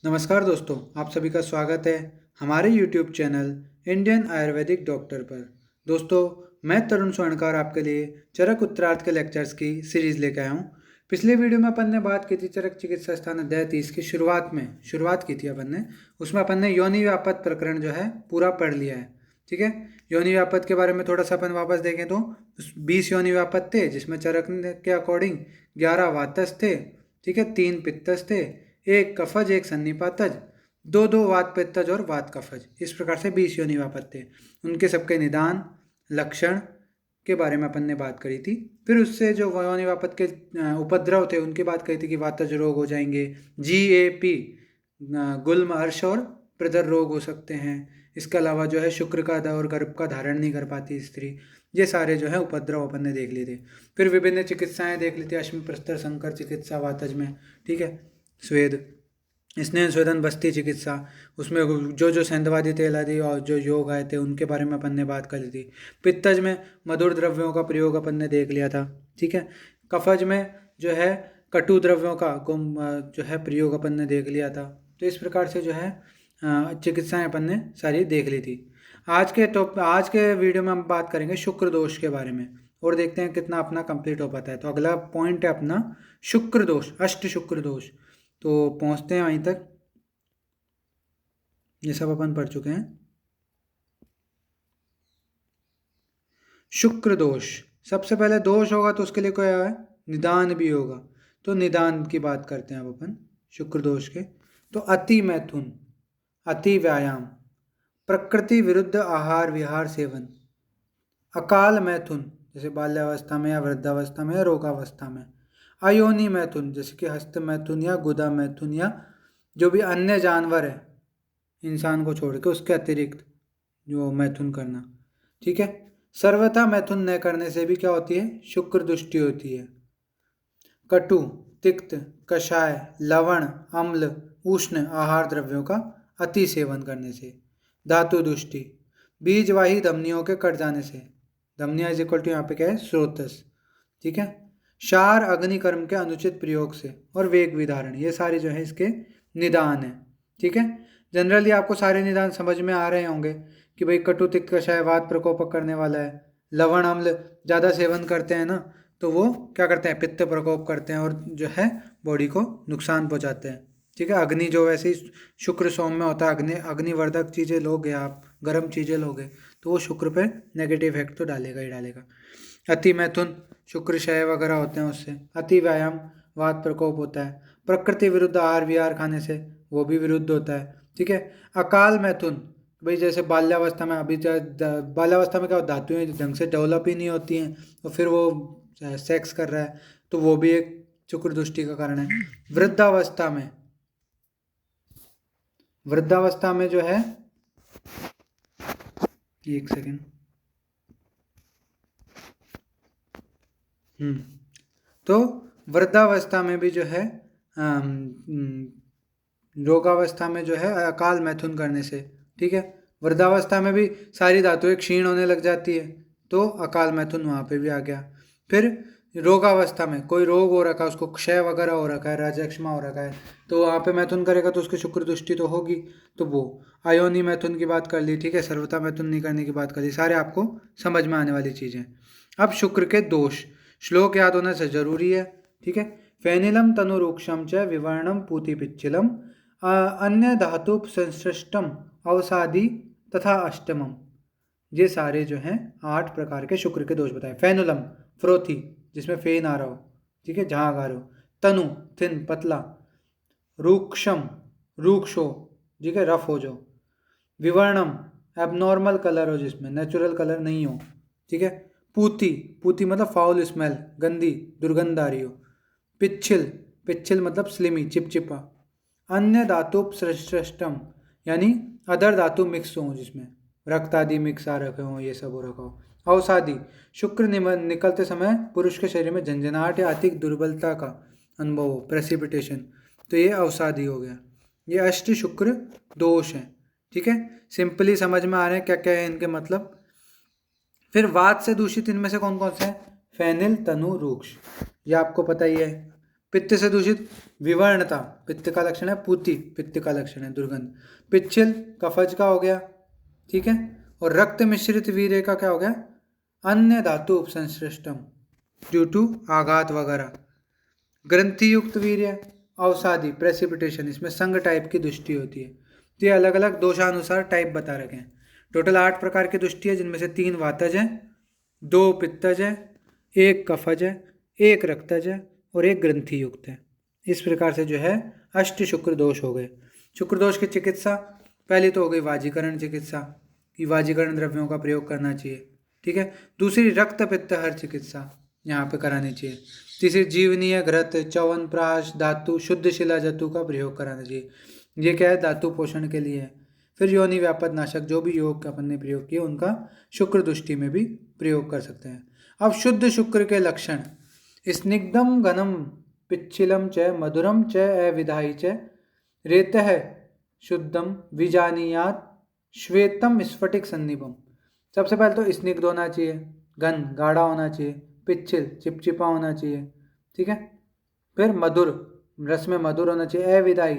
नमस्कार दोस्तों, आप सभी का स्वागत है हमारे YouTube channel Indian Ayurvedic doctor पर। दोस्तों, मैं तरुण स्वर्णकार आपके लिए चरक उत्तरार्ध के लेक्चर्स की सीरीज लेकर आया हूँ। पिछले वीडियो में अपन ने बात की थी चरक चिकित्सा स्थान अध्याय 30 की शुरुआत की थी अपन ने। उसमें अपन ने योनि व्यापत प्रकरण जो है पूरा पढ़ लिया है। ठीक है, योनि व्यापत के बारे में थोड़ा सा अपन वापस देखें तो 20 योनि व्यापत थे, जिसमें चरक के अकॉर्डिंग 11 वातस थे। ठीक है, 3 पित्तज थे, एक कफज एक सन्निपातज, दो दो वात पित्तज और वात कफज। इस प्रकार से 20 योनि व्यापत थे। उनके सबके निदान लक्षण के बारे में अपन ने बात करी थी। फिर उससे जो योनि व्यापत के उपद्रव थे उनकी बात करी थी कि वातज रोग हो जाएंगे, GAP गुल्म अर्श और प्रदर रोग हो सकते हैं। इसके अलावा जो है शुक्र का और गर्भ का धारण नहीं कर पाती स्त्री। ये सारे जो है उपद्रव अपन ने देख लिए थे। फिर विभिन्न चिकित्साएं देख ली थी, अश्मि प्रस्तर संकर चिकित्सा वातज में। ठीक है, स्वेद स्नेह स्वेदन बस्ती चिकित्सा, उसमें जो सेंधवादी तेल आदि और जो योग आए थे उनके बारे में अपन ने बात करी थी। पित्तज में मधुर द्रव्यों का प्रयोग अपन ने देख लिया था। ठीक है, कफज में जो है कटु द्रव्यों का जो है प्रयोग अपन ने देख लिया था। तो इस प्रकार से जो है चिकित्साएं अपन ने सारी देख ली थी। आज के वीडियो में हम बात करेंगे शुक्र दोष के बारे में और देखते हैं कितना अपना कंप्लीट हो पाता है। तो अगला पॉइंट है अपना शुक्र दोष, अष्ट शुक्र दोष। तो पहुंचते हैं वहीं तक, ये सब अपन पढ़ चुके हैं। शुक्र दोष, सबसे पहले दोष होगा तो उसके लिए क्या है, निदान भी होगा। तो निदान की बात करते हैं अब अपन शुक्र दोष के। तो अति मैथुन, अति व्यायाम, प्रकृति विरुद्ध आहार विहार सेवन, अकाल मैथुन जैसे बाल्यावस्था में या वृद्धावस्था में या रोगावस्था में, अयोनि मैथुन जैसे कि हस्त मैथुन या गुदा मैथुन या जो भी अन्य जानवर है इंसान को छोड़ के उसके अतिरिक्त जो मैथुन करना। ठीक है, सर्वथा मैथुन न करने से भी क्या होती है, शुक्र दृष्टि होती है। कटु, तिक्त, कषाय, लवण, अम्ल, उष्ण आहार द्रव्यों का अति सेवन करने से। धातु दृष्टि, बीजवाही धमनियों के कट जाने से। धमनिया इज इक्वल टू यहाँ पे क्या है, स्रोतस। ठीक है, क्षार अग्निकर्म के अनुचित प्रयोग से और वेग विधारण, ये सारे जो है इसके निदान है। ठीक है, जनरली आपको सारे निदान समझ में आ रहे होंगे कि भाई कटु तिक्त कषाय वात प्रकोप करने वाला है। लवण अम्ल ज़्यादा सेवन करते हैं ना तो वो क्या करते हैं, पित्त प्रकोप करते हैं और जो है बॉडी को नुकसान पहुंचाते हैं। ठीक है, अग्नि जो वैसे ही शुक्र सोम में होता है, अग्निवर्धक चीज़ें लोगे आप, गर्म चीज़ें लोगे तो वो शुक्र पे नेगेटिव इफेक्ट तो डालेगा ही डालेगा। अति मैथुन, शुक्र क्षय वगैरह होते हैं उससे। अति व्यायाम, वात प्रकोप होता है। प्रकृति विरुद्ध आहार विहार खाने से वो भी विरुद्ध होता है। ठीक है, अकाल मैथुन, भाई जैसे बाल्यावस्था में, अभी बाल्यावस्था में क्या होता है, धातुएं ढंग से डेवलप ही नहीं होती हैं तो फिर वो सेक्स कर रहा है, तो वो भी एक शुक्र दृष्टि का कारण है। वृद्धावस्था में जो है, एक सेकेंड, तो वृद्धावस्था में भी जो है रोगावस्था में जो है अकाल मैथुन करने से। ठीक है, वृद्धावस्था में भी सारी धातुएं क्षीण होने लग जाती है तो अकाल मैथुन वहाँ पे भी आ गया। फिर रोगावस्था में कोई रोग हो रखा है, उसको क्षय वगैरह हो रखा है, राजक्षमा हो रखा है, तो वहाँ पे मैथुन करेगा तो उसकी शुक्र दृष्टि तो होगी। तो वो अयोनि मैथुन की बात कर ली। ठीक है, सर्वथा मैथुन नहीं करने की बात कर ली। सारे आपको समझ में आने वाली चीज़ें। अब शुक्र के दोष, श्लोक याद होना से जरूरी है। ठीक है, फेनिलम तनुरूक्षम च विवर्णम पूति पिच्चिलम अन्य धातु संश्लिष्टम अवसादी तथा अष्टमम। ये सारे जो हैं 8 प्रकार के शुक्र के दोष बताए। फेनुलम फ्रोथी, जिसमें फेन आ रहा हो, ठीक है, झाग आ रहा हो। तनु थिन पतला। रूक्षम रूक्षो, ठीक है, रफ हो जाओ। विवर्णम एबनॉर्मल कलर हो, जिसमें नेचुरल कलर नहीं हो। ठीक है, पूती पूती मतलब फाउल स्मेल, गंदी दुर्गंध आ रही हो। पिच्छिल पिच्छिल मतलब स्लिमी चिपचिपा। अन्य धातु श्रेष्ठम यानी अदर धातु मिक्स हो, जिसमें रक्त आदि मिक्स आ रखे हो, ये सब हो रखा हो। अवसादी, शुक्र निकलते समय पुरुष के शरीर में झंझनाहट या अधिक दुर्बलता का अनुभव हो, प्रेसिपिटेशन, तो ये अवसादी हो गया। ये अष्ट शुक्र दोष है। ठीक है, सिंपली समझ में आ रहे हैं क्या क्या है इनके मतलब। फिर वात से दूषित इनमें से कौन कौन से हैं, फेनिल तनु रूक्ष, ये आपको पता ही है। पित्त से दूषित विवर्णता, पित्त का लक्षण है पूति, पित्त का लक्षण है दुर्गंध। पिच्छिल कफज का हो गया, ठीक है। और रक्त मिश्रित वीर्य का क्या हो गया, अन्य धातु उपसंश्लिष्टम ड्यू टू आघात वगैरह। ग्रंथि युक्त वीर्य, अवसादी प्रेसिपिटेशन, इसमें संघ टाइप की दृष्टि होती है। तो ये अलग अलग दोषानुसार टाइप बता रखे हैं। टोटल 8 प्रकार की दृष्टि है, जिनमें से 3 वातज है, 2 पित्तज है, 1 कफज है, 1 रक्तज है और 1 ग्रंथि युक्त है। इस प्रकार से जो है अष्ट शुक्र दोष हो गए। शुक्र दोष की चिकित्सा पहली तो हो गई वाजीकरण चिकित्सा, कि वाजीकरण द्रव्यों का प्रयोग करना चाहिए, ठीक है। दूसरी रक्त पित्त हर चिकित्सा यहाँ पे करानी चाहिए। तीसरी जीवनीय घृत च्यवनप्राश धातु शुद्ध शिला जतु का प्रयोग कराना चाहिए। ये क्या है, धातु पोषण के लिए है। फिर योनि व्यापद नाशक, जो भी योग अपन ने प्रयोग किए उनका शुक्र दृष्टि में भी प्रयोग कर सकते हैं। अब शुद्ध शुक्र के लक्षण, स्निग्धम घनम पिच्छिलम च मधुरम च अविधायी च रेतः शुद्धम विजानीयात श्वेतम स्फटिक सन्निभम। सबसे पहले तो स्निग्ध होना चाहिए, घन गाढ़ा होना चाहिए, पिच्छिल चिपचिपा होना चाहिए, ठीक है। फिर मधुर, रस में मधुर होना चाहिए। अविदाई,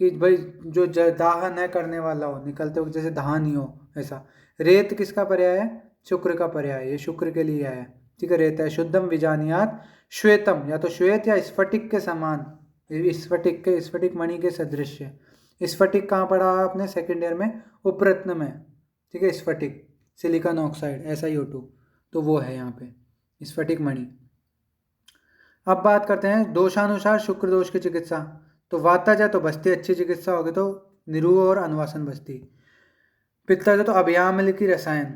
कि भाई जो दाह न करने वाला हो, निकलते वक्त जैसे दाह नहीं हो ऐसा। रेत किसका पर्याय है, शुक्र का पर्याय, ये शुक्र के लिए आया है, ठीक है। रेत है। शुद्धम विजानियात श्वेतम, या तो श्वेत या स्फटिक के समान, स्फटिक मणि के सदृश। स्फटिक कहाँ पढ़ा आपने, सेकेंड ईयर में, उपरत्न में, ठीक है। स्फटिक सिलिकॉन ऑक्साइड SiO2, तो वो है यहाँ पे स्फटिक मणि। अब बात करते हैं दोषानुसार शुक्र दोष की चिकित्सा। तो वातज है तो बस्ती अच्छी चिकित्सा होगी, तो निरूह और अनुवासन बस्ती। पित्तज है तो अभियामल की रसायन,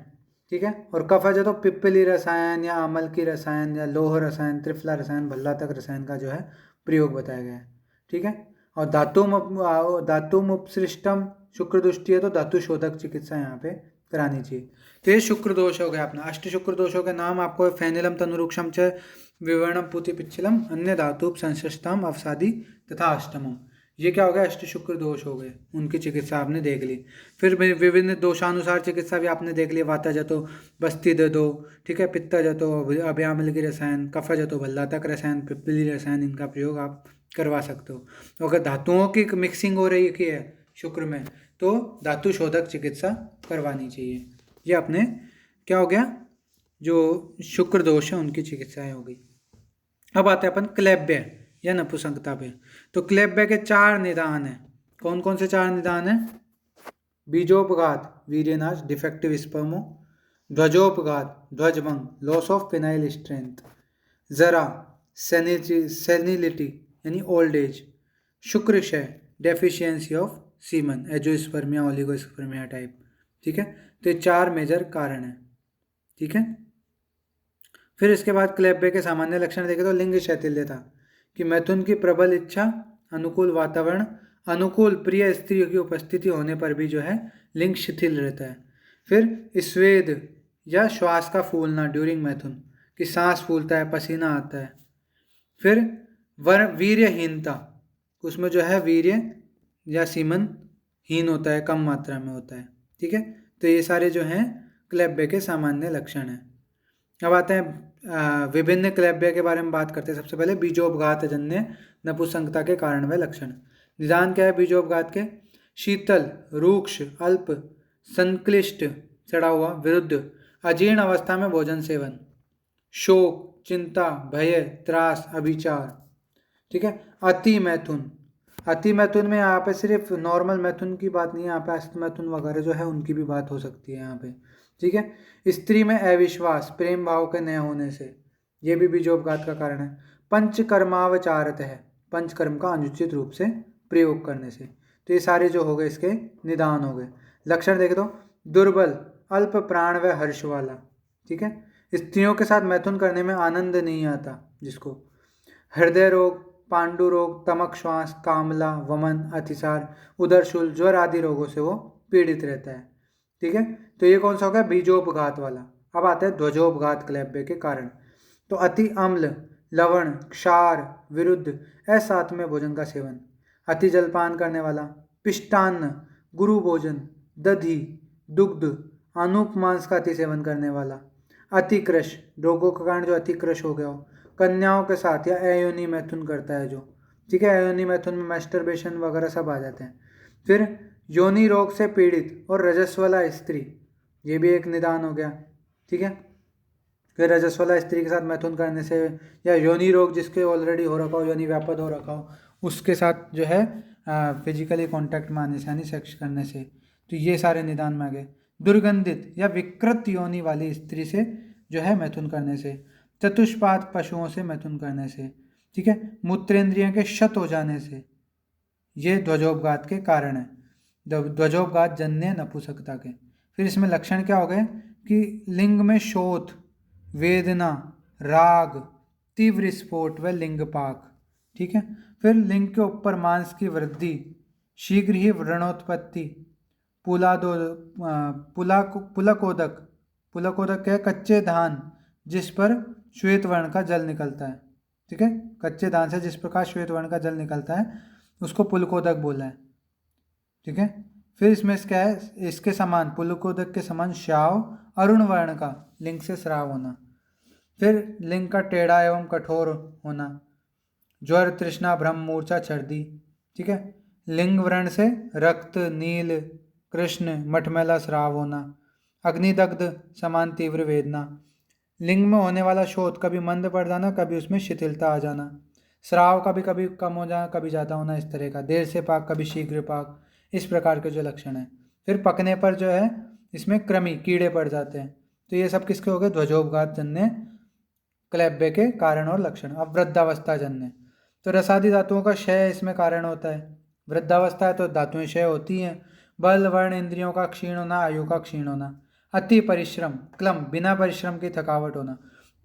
ठीक है। और कफज है तो पिप्पली रसायन या अमल की रसायन या लोह रसायन, त्रिफला रसायन, भल्लातक रसायन का जो है प्रयोग बताया गया है, ठीक है। और धातुम उपसृष्टम शुक्र दृष्टि है तो धातु शोधक चिकित्सा यहाँ पे करानी चाहिए। तो ये शुक्र दोष हो गया अपना। अष्ट शुक्र दोषों के नाम आपको फेनिलम तनुरुक्षम च विवर्णम पूति पिच्छलम अन्य धातु संशस्तम अवसादी तथा अष्टमम। ये क्या हो गया, अष्ट शुक्र दोष हो गए, उनकी चिकित्सा आपने देख ली। फिर विभिन्न दोषानुसार चिकित्सा भी आपने देख ली। वाता जतो बस्ती दे दो, ठीक है। पित्ता जतो अभ्यामल की रसायन, कफा जतो भल्लातक रसायन, पिप्पली रसायन, इनका प्रयोग आप करवा सकते हो। तो अगर धातुओं की मिक्सिंग हो रही है शुक्र में, तो धातु शोधक चिकित्सा करवानी चाहिए। ये अपने क्या हो गया, जो शुक्र दोष है उनकी चिकित्साएं हो गई। अब आते हैं अपन क्लैब्य या नपुंसकता पे। तो क्लैब्य के 4 निदान हैं। कौन कौन से 4 निदान हैं, बीजोपघात वीर्यनाश डिफेक्टिव स्पर्मो, ध्वजोपघात ध्वजभंग लॉस ऑफ पिनाइल स्ट्रेंथ, जरा सेनिलिटी यानी ओल्ड एज, शुक्रक्षय deficiency of semen azoospermia oligospermia type, ठीक है। तो ये 4 मेजर कारण हैं, ठीक है। फिर इसके बाद क्लैब्य के सामान्य लक्षण देखें तो लिंग शैथिल्यता, कि मैथुन की प्रबल इच्छा, अनुकूल वातावरण, अनुकूल प्रिय स्त्री की उपस्थिति होने पर भी जो है लिंग शिथिल रहता है। फिर स्वेद या श्वास का फूलना ड्यूरिंग मैथुन, कि सांस फूलता है, पसीना आता है। फिर वीर्यहीनता, उसमें जो है वीर्य या सीमन हीन होता है, कम मात्रा में होता है, ठीक है। तो ये सारे जो हैं क्लैब्य के सामान्य लक्षण हैं। अब आते हैं विभिन्न क्लैब्य के बारे में बात करते हैं। सबसे पहले बीजोपघात जन्य नपुंसकता के कारण व लक्षण। निदान क्या है बीजोपघात के, शीतल रूक्ष अल्प संक्लिष्ट सड़ा हुआ विरुद्ध अजीर्ण अवस्था में भोजन सेवन, शोक चिंता भय त्रास अभिचार, ठीक है। अति मैथुन, अति मैथुन में यहाँ पे सिर्फ नॉर्मल मैथुन की बात नहीं है, यहाँ पे अस्त मैथुन वगैरह जो है उनकी भी बात हो सकती है यहाँ पे, ठीक है। स्त्री में अविश्वास प्रेम भाव के न होने से, ये भी बीजोपघात का कारण है। पंचकर्मावचारत है, पंचकर्म का अनुचित रूप से प्रयोग करने से। तो ये सारे जो हो गए इसके निदान हो गए। लक्षण देखे तो दुर्बल अल्प प्राण व हर्ष वाला, ठीक है। स्त्रियों के साथ मैथुन करने में आनंद नहीं आता जिसको, हृदय रोग पांडु रोग तमक श्वास कामला वमन अतिसार उदरशूल ज्वर आदि रोगों से वो पीड़ित रहता है, ठीक है। तो ये कौन सा हो गया बीजोपघात वाला। अब आता है ध्वजोपघात क्लैब्य के कारण। तो अति अम्ल लवण क्षार विरुद्ध असात्म्य भोजन का सेवन, अति जलपान करने वाला, पिष्टान्न गुरु भोजन दधि दुग्ध अनूप मांस का अति सेवन करने वाला, अतिकृश रोगों के कारण जो अतिकृश हो गया हो, कन्याओं के साथ या अयोनि मैथुन करता है जो, ठीक है, अयोनि मैथुन में मैस्टरबेशन वगैरह सब आ जाते हैं। फिर योनि रोग से पीड़ित और रजस्वला स्त्री, ये भी एक निदान हो गया, ठीक है। फिर रजस्वला स्त्री के साथ मैथुन करने से, या योनि रोग जिसके ऑलरेडी हो रखा हो, योनि व्यापद हो रखा हो, उसके साथ जो है फिजिकली कांटेक्ट में आने से यानी सेक्स करने से, तो ये सारे निदान में आ गए। दुर्गंधित या विकृत योनि वाली स्त्री से जो है मैथुन करने से, चतुष्पाद पशुओं से मैथुन करने से, ठीक है, मूत्रेंद्रियों के क्षत हो जाने से, ये ध्वजोपघात के कारण है, ध्वजोपघात जन्य नपुंसकता के। फिर इसमें लक्षण क्या हो गए कि लिंग में शोथ, वेदना, राग, तीव्र स्फोट व लिंगपाक, ठीक है। फिर लिंग के ऊपर मांस की वृद्धि, शीघ्र ही व्रणोत्पत्ति, पुलकोदक, पुलकोदक क्या है, कच्चे धान जिस पर श्वेत वर्ण का जल निकलता है, ठीक है, कच्चे धान से जिस प्रकार श्वेत वर्ण का जल निकलता है उसको पुलकोदक बोला है, ठीक है। फिर इसमें क्या है, इसके समान, पुलकोदक के समान श्याव, अरुण वर्ण का लिंग से स्राव होना। फिर लिंग का टेढ़ा एवं कठोर होना, ज्वर, तृष्णा, भ्रम, मूर्छा, छर्दी, ठीक है। लिंग व्रण से रक्त, नील, कृष्ण, मठमैला स्राव होना, अग्निदग्ध समान तीव्र वेदना, लिंग में होने वाला शोथ, कभी मंद पड़ जाना, कभी उसमें शिथिलता आ जाना, स्राव कभी कभी कम हो जाना, कभी ज़्यादा होना, इस तरह का, देर से पाक, कभी शीघ्र पाक, इस प्रकार के जो लक्षण हैं। फिर पकने पर जो है इसमें कृमि, कीड़े पड़ जाते हैं। तो ये सब किसके हो गए, ध्वजोपघात जन्य क्लैब्य के कारण और लक्षण। अब वृद्धावस्था जन्य, तो रसादी धातुओं का क्षय इसमें कारण होता है। वृद्धावस्था है तो धातुएं क्षय होती हैं। बल, वर्ण, इंद्रियों का क्षीण होना, आयु का क्षीण होना, अति परिश्रम, क्लम, बिना परिश्रम की थकावट होना,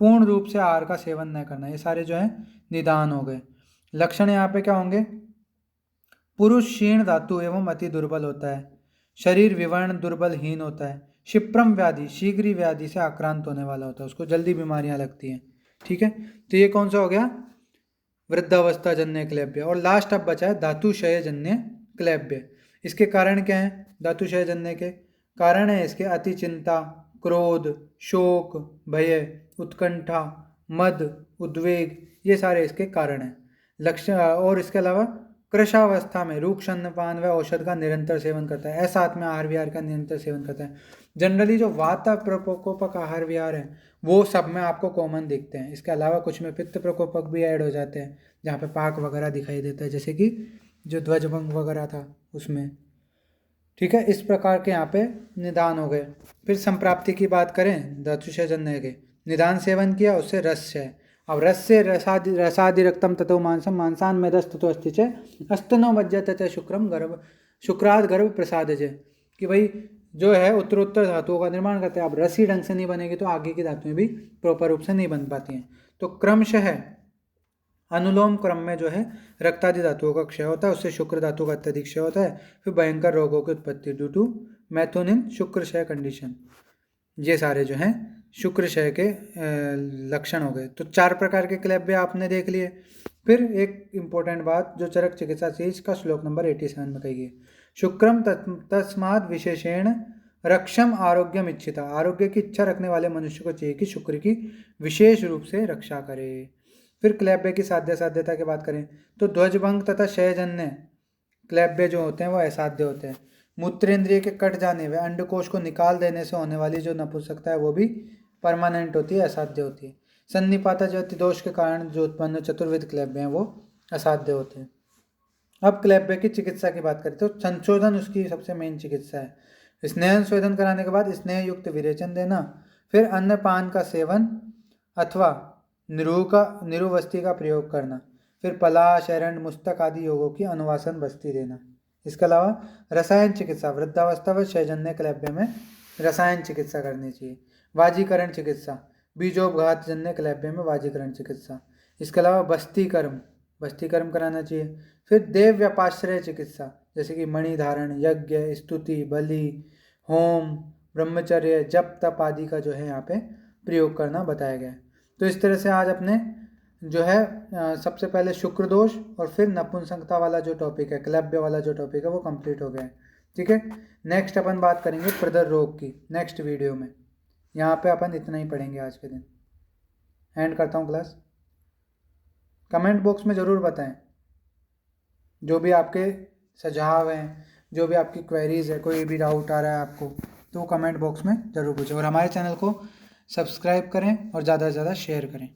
पूर्ण रूप से आहार का सेवन न करना, ये सारे जो है निदान हो गए। लक्षण यहाँ पे क्या होंगे, पुरुष क्षीण धातु एवं अति दुर्बल होता है, शरीर विवर्ण दुर्बलहीन होता है, क्षिप्रम व्याधि, शीघ्र व्याधि से आक्रांत होने वाला होता है, उसको जल्दी बीमारियां लगती हैं, ठीक है। तो ये कौन सा हो गया, वृद्धावस्था जन्य क्लैब्य। और लास्ट अब बचा है धातुक्षय जन्य क्लैब्य। इसके कारण क्या है, धातुक्षय जन्य के कारण है इसके अति चिंता, क्रोध, शोक, भय, उत्कंठा, मद, उद्वेग, ये सारे इसके कारण हैं। लक्षण, और इसके अलावा कृशावस्था में रूक्ष अन्नपान व औषध का निरंतर सेवन करता है, साथ में आहार विहार का निरंतर सेवन करता है। जनरली जो वाता प्रकोपक आहार विहार है वो सब में आपको कॉमन दिखते हैं। इसके अलावा कुछ में पित्त प्रकोपक भी ऐड हो जाते हैं, जहाँ पे पाक वगैरह दिखाई देता है, जैसे कि जो ध्वजभंग वगैरह था उसमें, ठीक है। इस प्रकार के यहाँ पे निदान हो गए। फिर संप्राप्ति की बात करें, धातुक्षय जन्य के निदान सेवन किया, उससे रस है। अब रस से रसादि रक्तम ततो मांसम, मांसान में रस ततो अस्ति च, अस्तनो मज्जा तथा शुक्रम गर्भ, शुक्राद गर्भ प्रसाद जय, कि भाई जो है उत्तरोत्तर धातुओं का निर्माण करते हैं। अब रस ही ढंग से नहीं बनेगी तो आगे की धातुएं भी प्रॉपर रूप से नहीं बन पाती हैं। तो क्रमशः अनुलोम क्रम में जो है रक्तादि धातुओं का क्षय होता है, उससे शुक्र धातु का अत्यधिक क्षय होता है। फिर भयंकर रोगों की उत्पत्ति ड्यू टू मैथुन इन शुक्र क्षय कंडीशन। ये सारे जो हैं शुक्र क्षय के लक्षण हो गए। तो 4 प्रकार के क्लैब्य आपने देख लिए। फिर एक इंपॉर्टेंट बात जो चरक चिकित्सा शीर्ष का श्लोक नंबर 87 में कही गई, शुक्रम तस्माद विशेषेण रक्षम आरोग्यम इच्छिता, आरोग्य की इच्छा रखने वाले मनुष्य को चाहिए कि शुक्र की विशेष रूप से रक्षा करे। फिर क्लैब्य की साध्यता की बात करें तो ध्वजभंग तथा क्षयजन्य क्लैब्य जो होते हैं वो असाध्य होते हैं। मूत्रेंद्रिय के कट जाने व अंडकोश को निकाल देने से होने वाली जो नपुंसकता है वो भी परमानेंट होती है, असाध्य होती है। सन्निपाता जो अतिदोष के कारण जो उत्पन्न चतुर्विध क्लैब्य हैं वो असाध्य होते हैं। अब क्लैब्य की चिकित्सा की बात करें तो संशोधन उसकी सबसे मेन चिकित्सा है। स्नेहन शोधन कराने के बाद स्नेह युक्त विरेचन देना, फिर अन्नपान का सेवन अथवा निरुवस्ती का प्रयोग करना, फिर पलाह, शरण, मुस्तक आदि योगों की अनुवासन बस्ती देना। इसके अलावा रसायन चिकित्सा, वृद्धावस्था व क्षयजन्य क्लैब्य में रसायन चिकित्सा करनी चाहिए। वाजीकरण चिकित्सा, बीजोपघात जन्य क्लैब्य में वाजीकरण चिकित्सा। इसके अलावा बस्ती कर्म कराना चाहिए। फिर देव व्यापाश्रय चिकित्सा, जैसे कि मणि धारण, यज्ञ, स्तुति, बलि, होम, ब्रह्मचर्य, जप, तप आदि का जो है यहाँ पे प्रयोग करना बताया गया है। तो इस तरह से आज अपने जो है सबसे पहले शुक्र दोष और फिर नपुंसकता वाला जो टॉपिक है, क्लैब्य वाला जो टॉपिक है वो कंप्लीट हो गया है, ठीक है। नेक्स्ट अपन बात करेंगे प्रदर रोग की नेक्स्ट वीडियो में। यहाँ पे अपन इतना ही पढ़ेंगे आज के दिन। एंड करता हूँ क्लास। कमेंट बॉक्स में ज़रूर बताएं। जो भी आपके सुझाव हैं, जो भी आपकी क्वेरीज़ है, कोई भी डाउट आ रहा है आपको, तो कमेंट बॉक्स में ज़रूर पूछें। और हमारे चैनल को सब्सक्राइब करें और ज़्यादा से ज़्यादा शेयर करें।